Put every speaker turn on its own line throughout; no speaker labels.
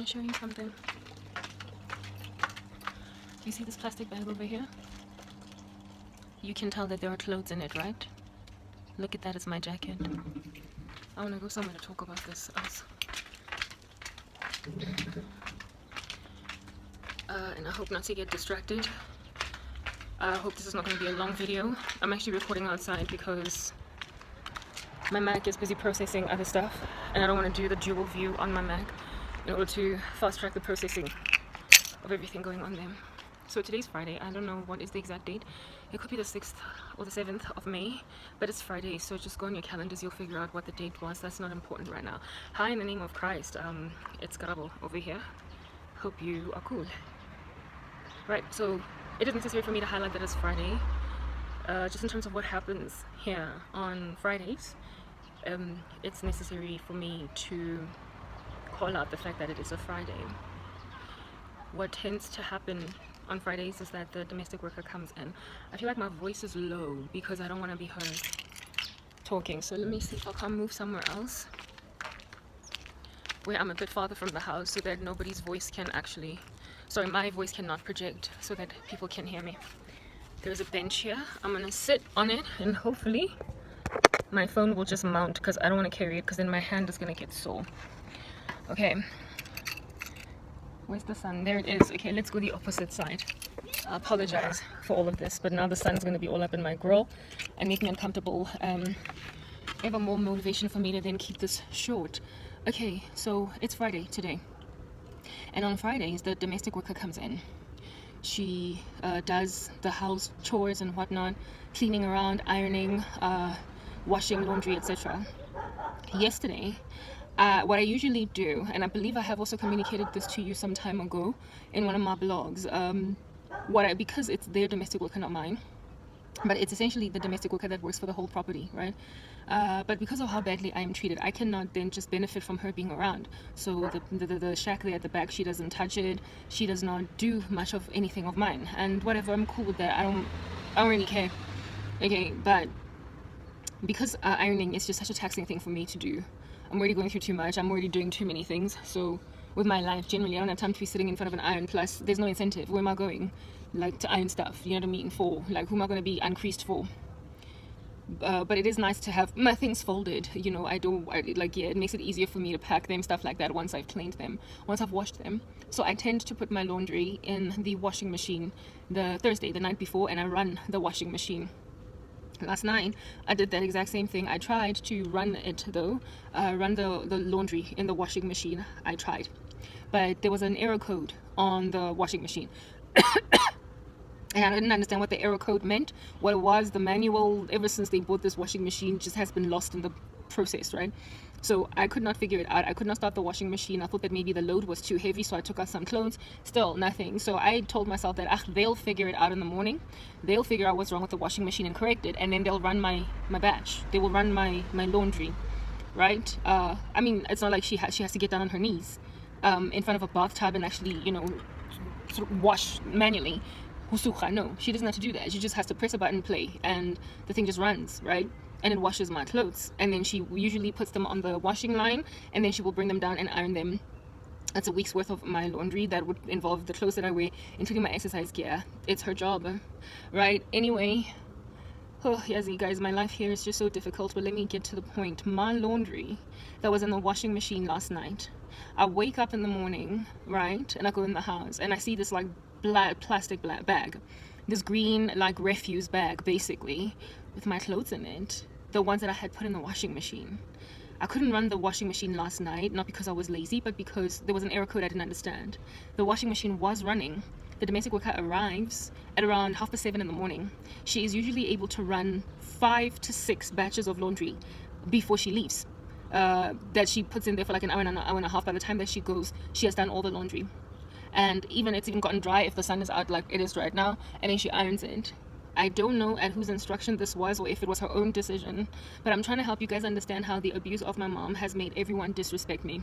want to show you something. You see this plastic bag over here? You can tell that there are clothes in it, right? Look at that, it's my jacket. I want to go somewhere to talk about this else. And I hope not to get distracted. I hope this is not going to be a long video. I'm actually recording outside because my Mac is busy processing other stuff and I don't want to do the dual view on my Mac in order to fast track the processing of everything going on there. So today's Friday. I don't know what is the exact date. It could be the 6th or the 7th of May, but it's Friday, so just go on your calendars, you'll figure out what the date was. That's not important right now. Hi, in the name of Christ. It's Karabo over here. Hope you are cool. Right, so it is necessary for me to highlight that it's Friday. Just in terms of what happens here on Fridays, it's necessary for me to call out the fact that it is a Friday. What tends to happen on Fridays is that the domestic worker comes in. I feel like my voice is low because I don't want to be heard talking. So let me see if I can move somewhere else where I'm a bit farther from the house so that nobody's voice can actually, sorry, my voice cannot project so that people can hear me. There's a bench here. I'm gonna sit on it and hopefully my phone will just mount because I don't want to carry it because then my hand is gonna get sore. Okay. Where's the sun? There it is. Okay, let's go the opposite side. I apologize for all of this, but now the sun's going to be all up in my grill and make me uncomfortable. Ever more motivation for me to then keep this short. Okay, so it's Friday today. And on Fridays, the domestic worker comes in. She does the house chores and whatnot, cleaning around, ironing, washing laundry, etc. Yesterday, what I usually do, and I believe I have also communicated this to you some time ago in one of my blogs, because it's their domestic worker, not mine, but it's essentially the domestic worker that works for the whole property, right? But because of how badly I am treated, I cannot then just benefit from her being around. So the shack there at the back, she doesn't touch it. She does not do much of anything of mine, and whatever, I'm cool with that. I don't really care. Okay, but because ironing is just such a taxing thing for me to do. I'm already going through too much. I'm already doing too many things. So with my life, generally, I don't have time to be sitting in front of an iron. Plus, there's no incentive. Where am I going? Like, to iron stuff. You know what I mean? For, like, who am I going to be uncreased for? But it is nice to have my things folded. You know, it makes it easier for me to pack them, stuff like that, once I've cleaned them, once I've washed them. So I tend to put my laundry in the washing machine the Thursday, the night before, and I run the washing machine. Last night I did that exact same thing. I tried to run it though, run the laundry in the washing machine. I tried, but there was an error code on the washing machine. And I didn't understand what the error code meant. What it was, the manual, ever since they bought this washing machine, just has been lost in the process, right? So I could not figure it out. I could not start the washing machine. I thought that maybe the load was too heavy, so I took out some clothes. Still nothing. So I told myself that they'll figure it out in the morning. They'll figure out what's wrong with the washing machine and correct it, and then they'll run my batch. They will run my laundry, right? I mean, it's not like she has to get down on her knees in front of a bathtub and actually, you know, sort of wash manually. No, she doesn't have to do that. She just has to press a button, play, and the thing just runs, right? And it washes my clothes. And then she usually puts them on the washing line, and then she will bring them down and iron them. That's a week's worth of my laundry. That would involve the clothes that I wear, including my exercise gear. It's her job, right? Anyway, oh yes, you guys, my life here is just so difficult, but let me get to the point. My laundry that was in the washing machine last night, I wake up in the morning, right, and I go in the house and I see this like plastic bag, this green like refuse bag basically, with my clothes in it, the ones that I had put in the washing machine. I couldn't run the washing machine last night, not because I was lazy, but because there was an error code I didn't understand. The washing machine was running. The domestic worker arrives at around 7:30 in the morning. She is usually able to run 5 to 6 batches of laundry before she leaves, that she puts in there for like an hour and a half. By the time that she goes, she has done all the laundry, and it's even gotten dry if the sun is out like it is right now, and then she irons it. I don't know at whose instruction this was or if it was her own decision, but I'm trying to help you guys understand how the abuse of my mom has made everyone disrespect me.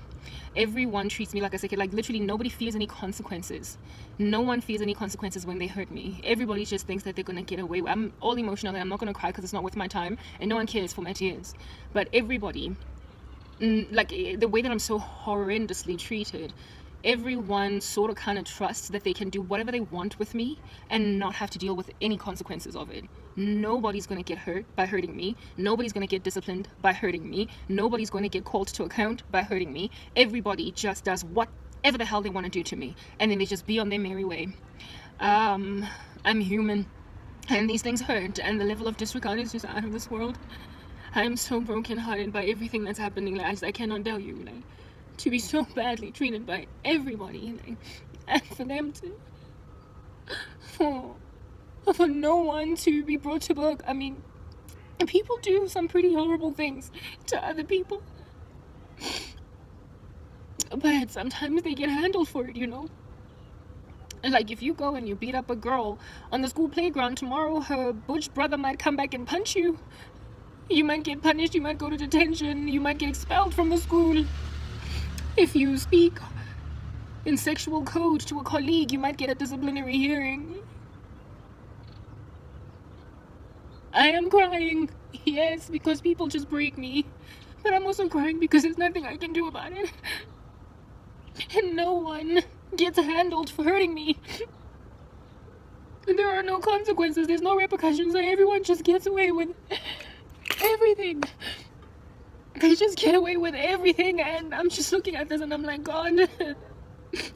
Everyone treats me like a second. Like literally nobody fears any consequences. No one fears any consequences when they hurt me. Everybody just thinks that they're going to get away. I'm all emotional and I'm not going to cry because it's not worth my time, and no one cares for my tears. But everybody, like the way that I'm so horrendously treated, everyone sort of kind of trusts that they can do whatever they want with me and not have to deal with any consequences of it. Nobody's going to get hurt by hurting me. Nobody's going to get disciplined by hurting me. Nobody's going to get called to account by hurting me. Everybody just does whatever the hell they want to do to me, and then they just be on their merry way. I'm human, and these things hurt, and the level of disregard is just out of this world. I'm so brokenhearted by everything that's happening. Like, I cannot tell you, like, to be so badly treated by everybody, like, and for them to, for no one to be brought to book. I mean, people do some pretty horrible things to other people, but sometimes they get handled for it, you know. Like, if you go and you beat up a girl on the school playground, tomorrow her butch brother might come back and punch you. You might get punished, you might go to detention, you might get expelled from the school. If you speak in sexual code to a colleague, you might get a disciplinary hearing. I am crying, yes, because people just break me. But I'm also crying because there's nothing I can do about it. And no one gets handled for hurting me. There are no consequences, there's no repercussions, like everyone just gets away with everything. They just get away with everything, and I'm just looking at this and I'm like, God,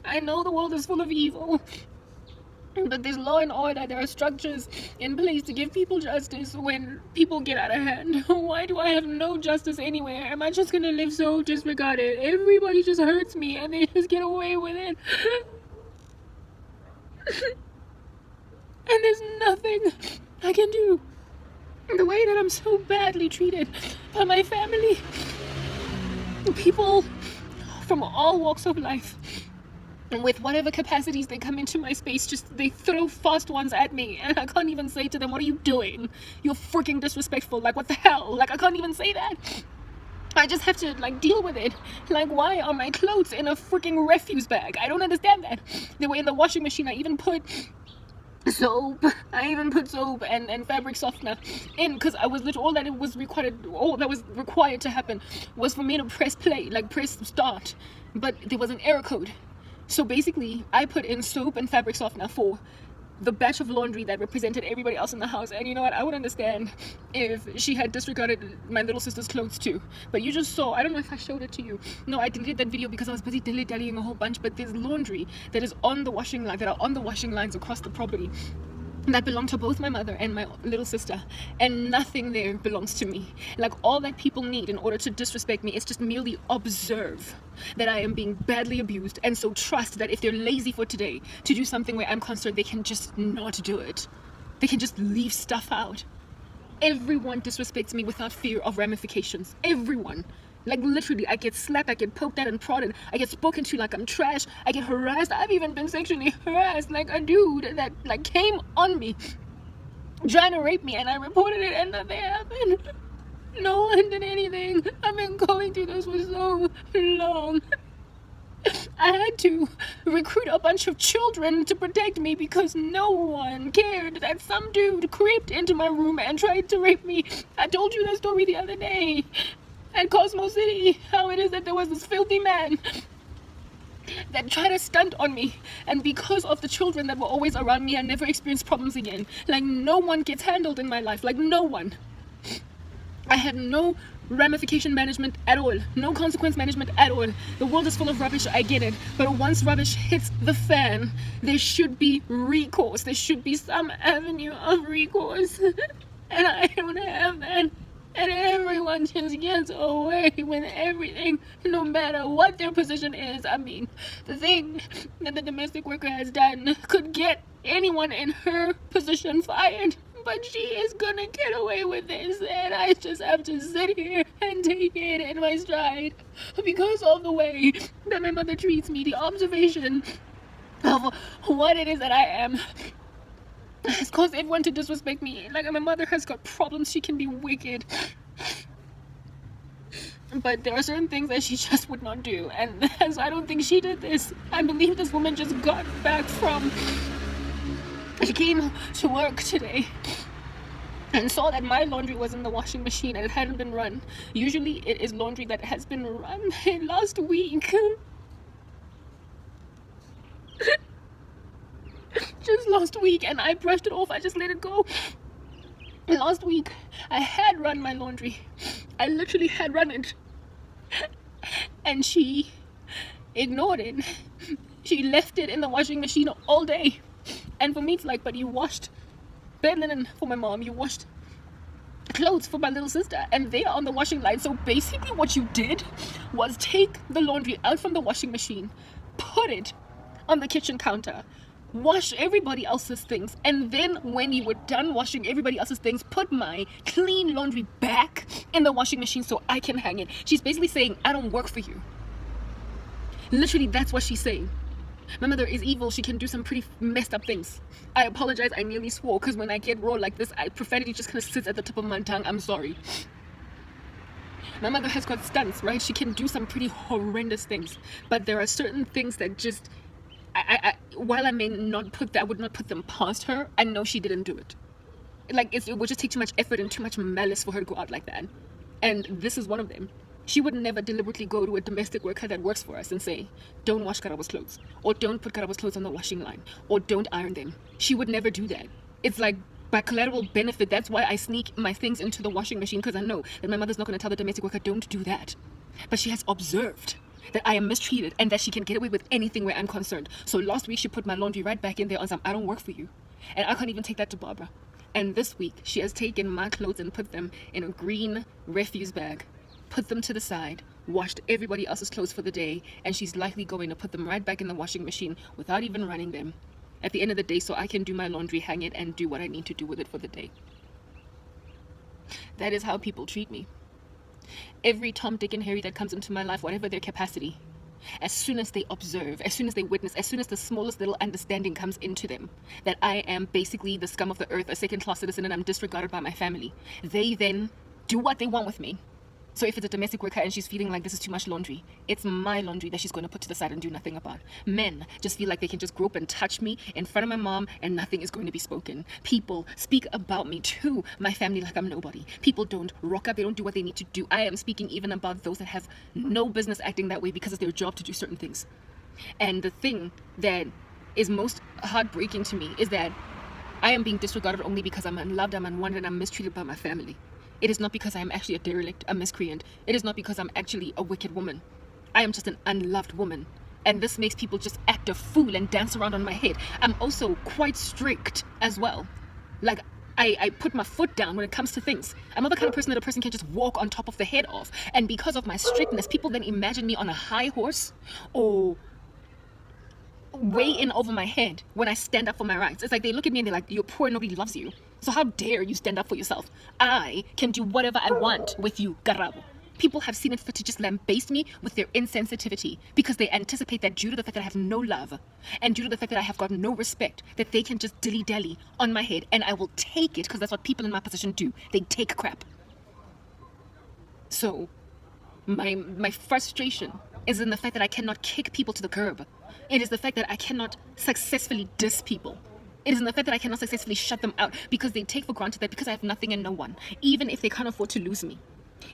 I know the world is full of evil, but there's law and order, there are structures in place to give people justice when people get out of hand. Why do I have no justice anywhere? Am I just gonna live so disregarded? Everybody just hurts me and they just get away with it. And there's nothing I can do. The way that I'm so badly treated by my family, people from all walks of life, with whatever capacities they come into my space, just they throw fast ones at me, and I can't even say to them, what are you doing? You're freaking disrespectful. Like, what the hell? Like, I can't even say that. I just have to, like, deal with it. Like, why are my clothes in a freaking refuse bag? I don't understand that. They were in the washing machine. I even put soap and fabric softener in, because I was literally, all that was required to happen was for me to press play, like press start, but there was an error code. So basically I put in soap and fabric softener for the batch of laundry that represented everybody else in the house. And you know what, I would understand if she had disregarded my little sister's clothes too. But you just saw, I don't know if I showed it to you. No, I deleted that video because I was busy dilly-dallying a whole bunch. But there's laundry that is on the washing line, that are on the washing lines across the property, that belong to both my mother and my little sister, and nothing there belongs to me. Like, all that people need in order to disrespect me is just merely observe that I am being badly abused, and so trust that if they're lazy for today to do something where I'm concerned, they can just not do it. They can just leave stuff out. Everyone disrespects me without fear of ramifications. Everyone. Like, literally, I get slapped, I get poked at and prodded, I get spoken to like I'm trash, I get harassed. I've even been sexually harassed, like a dude that, like, came on me trying to rape me, and I reported it and nothing happened. No one did anything. I've been going through this for so long. I had to recruit a bunch of children to protect me because no one cared that some dude creeped into my room and tried to rape me. I told you that story the other day at Cosmo City, how it is that there was this filthy man that tried to stunt on me, and because of the children that were always around me, I never experienced problems again. Like, no one gets handled in my life, like no one. I had no ramification management at all, no consequence management at all. The world is full of rubbish, I get it, but once rubbish hits the fan, there should be recourse. There should be some avenue of recourse, and I don't have that. And everyone just gets away with everything, no matter what their position is. I mean, the thing that the domestic worker has done could get anyone in her position fired, but she is gonna get away with this, and I just have to sit here and take it in my stride because of the way that my mother treats me. The observation of what it is that I am has caused everyone to disrespect me. Like, my mother has got problems, she can be wicked, but there are certain things that she just would not do, and so I don't think she did this. I believe this woman just got back from, she came to work today and saw that my laundry was in the washing machine and it hadn't been run. Usually it is laundry that has been run last week. Just last week, and I brushed it off. I just let it go. Last week, I had run my laundry. I literally had run it. And she ignored it. She left it in the washing machine all day. And for me, it's like, but you washed bed linen for my mom. You washed clothes for my little sister, and they are on the washing line. So basically what you did was take the laundry out from the washing machine, put it on the kitchen counter, wash everybody else's things, and then when you were done washing everybody else's things, put my clean laundry back in the washing machine so I can hang it. She's basically saying, I don't work for you. Literally, that's what she's saying. My mother is evil. She can do some pretty messed up things. I apologize. I nearly swore, because when I get raw like this, profanity just kind of sits at the tip of my tongue. I'm sorry. My mother has got stunts, right? She can do some pretty horrendous things. But there are certain things that just, while I may not put that, I would not put them past her, I know she didn't do it. Like, it would just take too much effort and too much malice for her to go out like that. And this is one of them. She would never deliberately go to a domestic worker that works for us and say, don't wash Karabo's clothes, or don't put Karabo's clothes on the washing line, or don't iron them. She would never do that. It's like, by collateral benefit, that's why I sneak my things into the washing machine, because I know that my mother's not going to tell the domestic worker, don't do that. But she has observed that I am mistreated and that she can get away with anything where I'm concerned. So last week, she put my laundry right back in there on some, I don't work for you. And I can't even take that to Barbara. And this week, she has taken my clothes and put them in a green refuse bag, put them to the side, washed everybody else's clothes for the day, and she's likely going to put them right back in the washing machine without even running them at the end of the day, so I can do my laundry, hang it, and do what I need to do with it for the day. That is how people treat me. Every Tom, Dick, and Harry that comes into my life, whatever their capacity, as soon as they observe, as soon as they witness, as soon as the smallest little understanding comes into them that I am basically the scum of the earth, a second-class citizen, and I'm disregarded by my family, they then do what they want with me. So if it's a domestic worker and she's feeling like this is too much laundry, it's my laundry that she's going to put to the side and do nothing about. Men just feel like they can just grope and touch me in front of my mom and nothing is going to be spoken. People speak about me to my family like I'm nobody. People don't rock up, they don't do what they need to do. I am speaking even about those that have no business acting that way because it's their job to do certain things. And the thing that is most heartbreaking to me is that I am being disregarded only because I'm unloved, I'm unwanted, and I'm mistreated by my family. It is not because I am actually a derelict, a miscreant. It is not because I'm actually a wicked woman. I am just an unloved woman. And this makes people just act a fool and dance around on my head. I'm also quite strict as well. Like, I put my foot down when it comes to things. I'm not the kind of person that a person can just walk on top of the head of. And because of my strictness, people then imagine me on a high horse or way in over my head when I stand up for my rights. It's like they look at me and they're like, you're poor, nobody loves you. So how dare you stand up for yourself? I can do whatever I want with you, Karabo. People have seen it fit to just lambaste me with their insensitivity because they anticipate that due to the fact that I have no love and due to the fact that I have got no respect, that they can just dilly-dally on my head and I will take it because that's what people in my position do. They take crap. So my frustration is in the fact that I cannot kick people to the curb. It is the fact that I cannot successfully diss people. It is in the fact that I cannot successfully shut them out because they take for granted that because I have nothing and no one, even if they can't afford to lose me,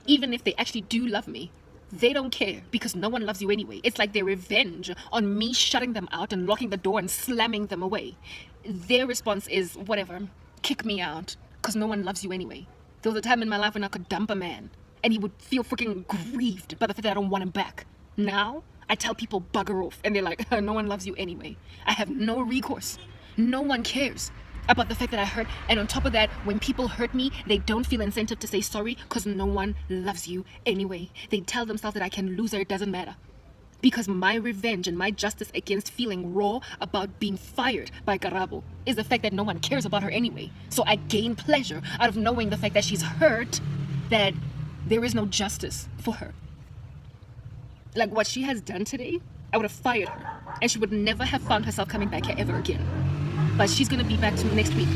even if they actually do love me, they don't care because no one loves you anyway. It's like their revenge on me shutting them out and locking the door and slamming them away. Their response is, whatever, kick me out because no one loves you anyway. There was a time in my life when I could dump a man and he would feel freaking grieved by the fact that I don't want him back. Now, I tell people bugger off and they're like, no one loves you anyway. I have no recourse. No one cares about the fact that I hurt. And on top of that, when people hurt me, they don't feel incentive to say sorry because no one loves you anyway. They tell themselves that I can lose her, it doesn't matter. Because my revenge and my justice against feeling raw about being fired by Karabo is the fact that no one cares about her anyway. So I gain pleasure out of knowing the fact that she's hurt, that there is no justice for her. Like what she has done today, I would have fired her. And she would never have found herself coming back here ever again. But she's going to be back to next week.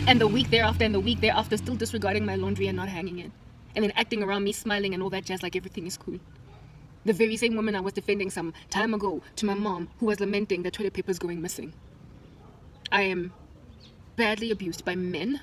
And the week thereafter and the week thereafter, still disregarding my laundry and not hanging it. And then acting around me, smiling and all that jazz like everything is cool. The very same woman I was defending some time ago to my mom who was lamenting that toilet paper is going missing. I am badly abused by men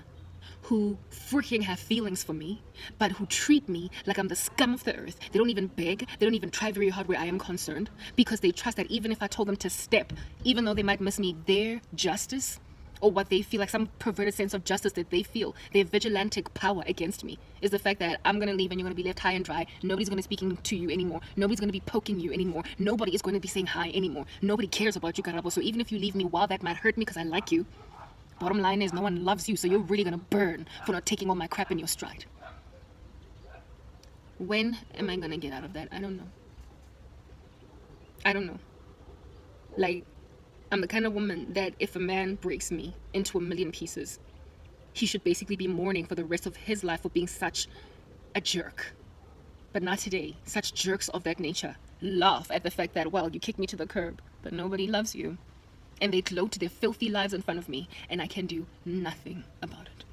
who freaking have feelings for me, but who treat me like I'm the scum of the earth. They don't even beg, they don't even try very hard where I am concerned, because they trust that even if I told them to step, even though they might miss me, their justice, or what they feel like, some perverted sense of justice that they feel, their vigilantic power against me, is the fact that I'm going to leave and you're going to be left high and dry. Nobody's going to be speaking to you anymore. Nobody's going to be poking you anymore. Nobody is going to be saying hi anymore. Nobody cares about you, Karabo. So even if you leave me, while that might hurt me because I like you, bottom line is no one loves you, so you're really going to burn for not taking all my crap in your stride. When am I going to get out of that? I don't know. I don't know. Like, I'm the kind of woman that if a man breaks me into a million pieces, he should basically be mourning for the rest of his life for being such a jerk. But not today. Such jerks of that nature laugh at the fact that, well, you kicked me to the curb, but nobody loves you. And they gloat their filthy lives in front of me, and I can do nothing about it.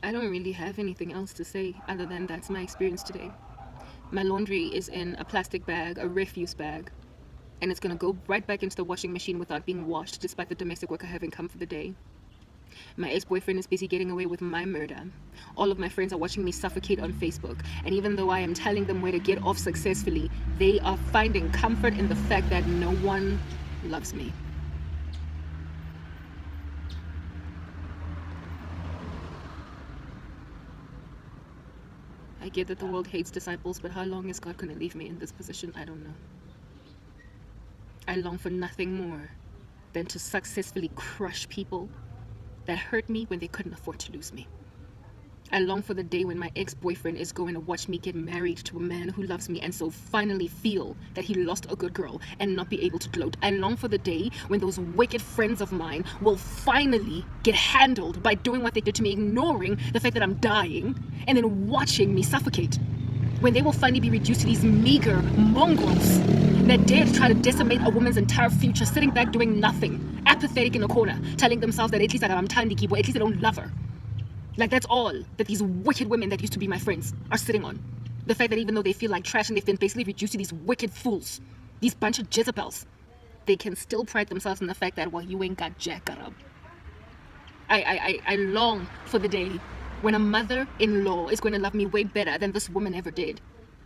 I don't really have anything else to say other than that's my experience today. My laundry is in a plastic bag, a refuse bag, and it's going to go right back into the washing machine without being washed, despite the domestic worker having come for the day. My ex-boyfriend is busy getting away with my murder. All of my friends are watching me suffocate on Facebook, and even though I am telling them where to get off successfully, they are finding comfort in the fact that no one loves me. I get that the world hates disciples, but how long is God going to leave me in this position? I don't know. I long for nothing more than to successfully crush people that hurt me when they couldn't afford to lose me. I long for the day when my ex-boyfriend is going to watch me get married to a man who loves me and so finally feel that he lost a good girl and not be able to gloat. I long for the day when those wicked friends of mine will finally get handled by doing what they did to me, ignoring the fact that I'm dying and then watching me suffocate. When they will finally be reduced to these meager mongrels that dare to try to decimate a woman's entire future, sitting back doing nothing, apathetic in a corner, telling themselves that at least I'm Tandiki, but at least I don't love her. Like, that's all that these wicked women that used to be my friends are sitting on. The fact that even though they feel like trash and they've been basically reduced to these wicked fools, these bunch of Jezebels, they can still pride themselves in the fact that, well, you ain't got jack up. I long for the day when a mother-in-law is going to love me way better than this woman ever did.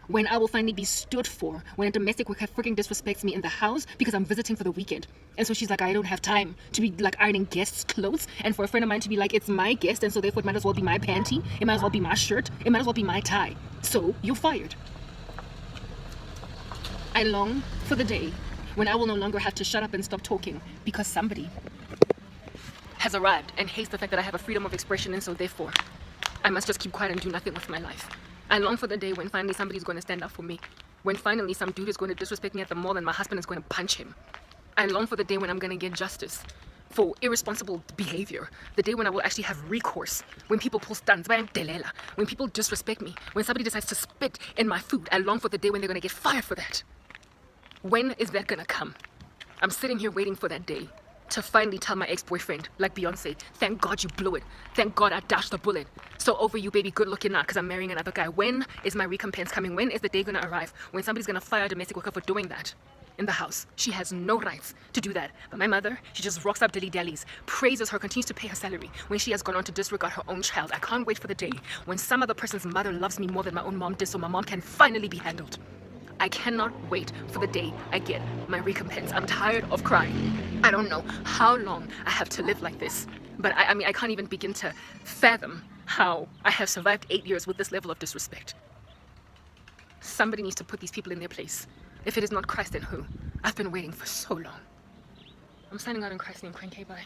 When I will finally be stood for, when a domestic worker freaking disrespects me in the house because I'm visiting for the weekend. And so she's like, I don't have time to be like ironing guests' clothes. And for a friend of mine to be like, it's my guest, and so therefore it might as well be my panty, it might as well be my shirt, it might as well be my tie. So you're fired. I long for the day when I will no longer have to shut up and stop talking because somebody has arrived and hates the fact that I have a freedom of expression, and so therefore I must just keep quiet and do nothing with my life. I long for the day when finally somebody's going to stand up for me. When finally some dude is going to disrespect me at the mall and my husband is going to punch him. I long for the day when I'm going to get justice for irresponsible behavior. The day when I will actually have recourse. When people pull stunts, when people disrespect me. When somebody decides to spit in my food. I long for the day when they're going to get fired for that. When is that going to come? I'm sitting here waiting for that day to finally tell my ex-boyfriend, like Beyonce, thank God you blew it. Thank God I dashed the bullet. So over you, baby, good looking now, because I'm marrying another guy. When is my recompense coming? When is the day going to arrive when somebody's going to fire a domestic worker for doing that in the house? She has no rights to do that. But my mother, she just rocks up dilly-dallies, praises her, continues to pay her salary when she has gone on to disregard her own child. I can't wait for the day when some other person's mother loves me more than my own mom did, so my mom can finally be handled. I cannot wait for the day I get my recompense. I'm tired of crying. I don't know how long I have to live like this, but I mean, I can't even begin to fathom how I have survived 8 years with this level of disrespect. Somebody needs to put these people in their place. If it is not Christ, then who? I've been waiting for so long. I'm signing out in Christ's name. Crank, bye.